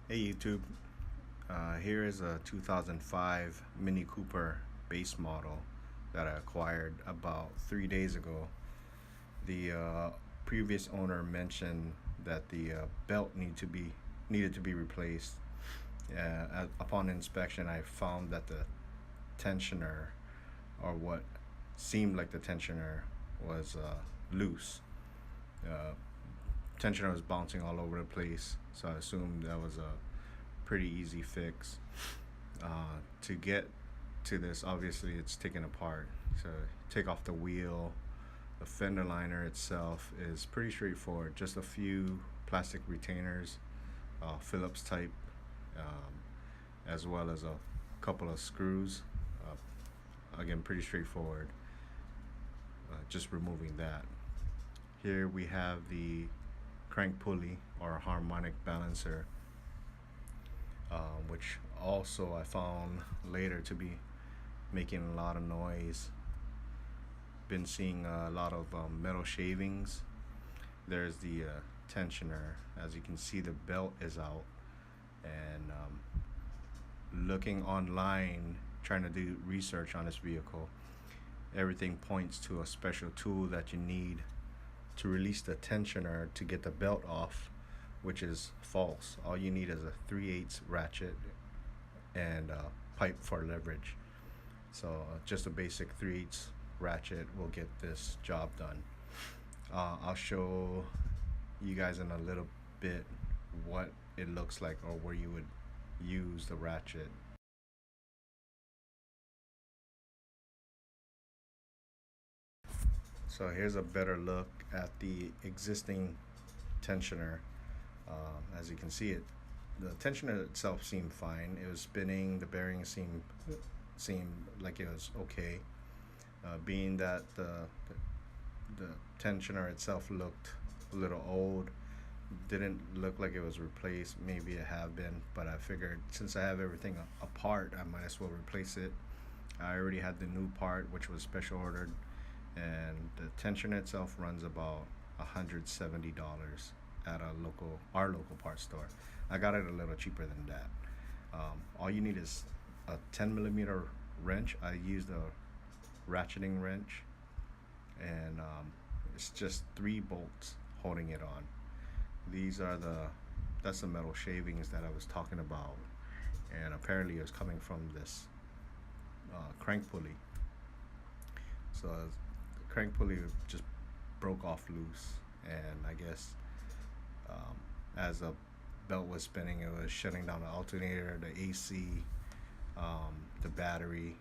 Hey YouTube, here is a 2005 Mini Cooper base model that I acquired about 3 days ago. The previous owner mentioned that the belt needed to be replaced. Upon inspection, I found that the tensioner, or what seemed like the tensioner, was loose. Uh, Tensioner was bouncing all over the place, so I assumed that was a pretty easy fix. To get to this, obviously, it's taken apart. So take off the wheel. The fender liner itself is pretty straightforward. Just a few plastic retainers, Phillips type, um, as well as a couple of screws. Again, pretty straightforward. Just removing that. Here we have the crank pulley or harmonic balancer, which also I found later to be making a lot of noise. Been seeing a lot of metal shavings. There's the tensioner. As you can see, the belt is out. And looking online, trying to do research on this vehicle, everything points to a special tool that you need to release the tensioner to get the belt off, which is false. All you need is a 3/8 ratchet and a pipe for leverage. So just a basic 3/8 ratchet will get this job done. I'll show you guys in a little bit what it looks like, or where you would use the ratchet. So here's a better look at the existing tensioner. As you can see, the tensioner itself seemed fine. It was spinning. The bearings seemed like it was okay. Being that the tensioner itself looked a little old, didn't look like it was replaced. Maybe it have been, but I figured since I have everything apart, I might as well replace it. I already had the new part, which was special ordered, and the tensioner itself runs about $170 at our local parts store. I got it a little cheaper than that. All you need is a 10 millimeter wrench. I used a ratcheting wrench, and it's just 3 bolts holding it on. These are that's the metal shavings that I was talking about, and apparently it's coming from this crank pulley. So the crank pulley just broke off loose, and I guess as the belt was spinning, it was shutting down the alternator, the AC, the battery,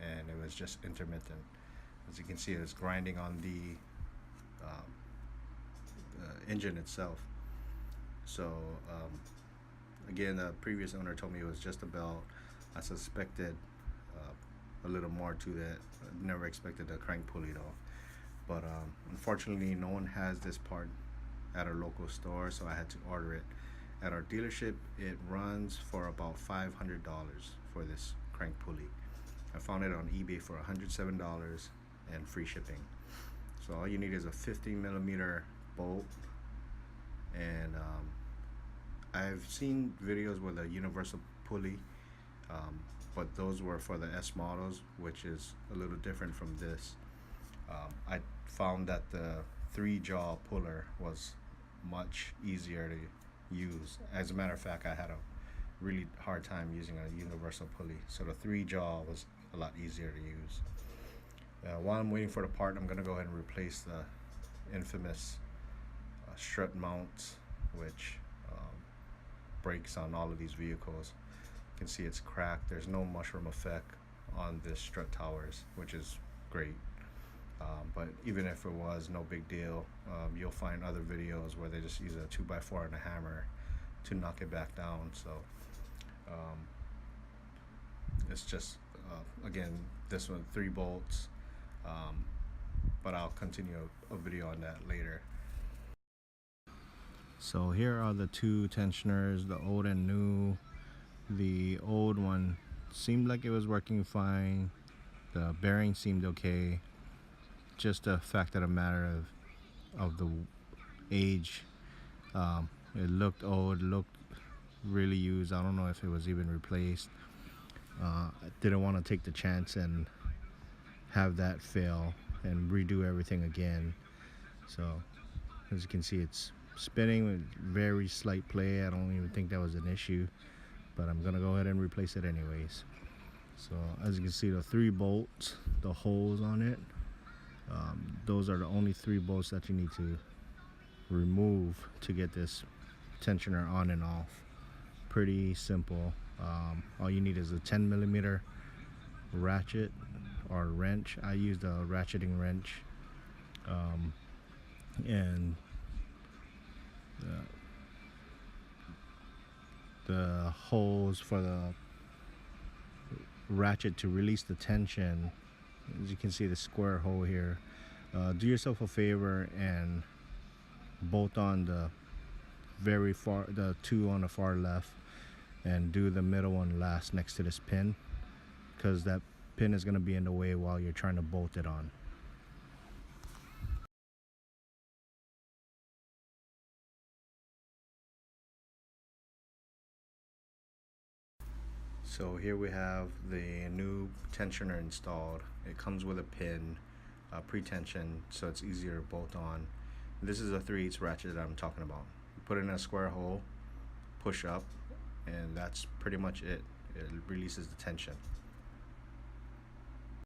and it was just intermittent. As you can see, it's grinding on the engine itself. So again, the previous owner told me it was just a belt. I suspected a little more to that. I never expected a crank pulley though. But unfortunately, no one has this part at our local store, so I had to order it. At our dealership, it runs for about $500 for this crank pulley. I found it on eBay for $107 and free shipping. So all you need is a 15 millimeter bolt, and I've seen videos with a universal pulley, but those were for the S models, which is a little different from this. I found that the 3-jaw puller was much easier to use. As a matter of fact, I had a really hard time using a universal pulley, so the 3-jaw was a lot easier to use. While I'm waiting for the part, I'm going to go ahead and replace the infamous strut mounts, which breaks on all of these vehicles. You can see it's cracked. There's no mushroom effect on this strut towers, which is great. But even if it was, no big deal. You'll find other videos where they just use a 2x4 and a hammer to knock it back down. So it's just again, this one 3 bolts, but I'll continue a video on that later. So here are the 2 tensioners, the old and new. The old one seemed like it was working fine. The bearing seemed okay. Just a fact of the matter of the age. It looked old, looked really used. I don't know if it was even replaced. I didn't want to take the chance and have that fail and redo everything again. So as you can see, it's spinning with very slight play. I don't even think that was an issue, but I'm gonna go ahead and replace it anyways. So as you can see, the 3 bolts, the holes on it, those are the only 3 bolts that you need to remove to get this tensioner on and off. Pretty simple. All you need is a 10 millimeter ratchet or wrench. I used a ratcheting wrench, and the holes for the ratchet to release the tension. As you can see, the square hole here. Do yourself a favor and bolt on the the 2 on the far left, and do the middle one last next to this pin, because that pin is going to be in the way while you're trying to bolt it on. So here we have the new tensioner installed. It comes with a pin, pre-tension, so it's easier to bolt on. This is a 3/8 ratchet that I'm talking about. You put it in a square hole, push up, and that's pretty much it. It releases the tension.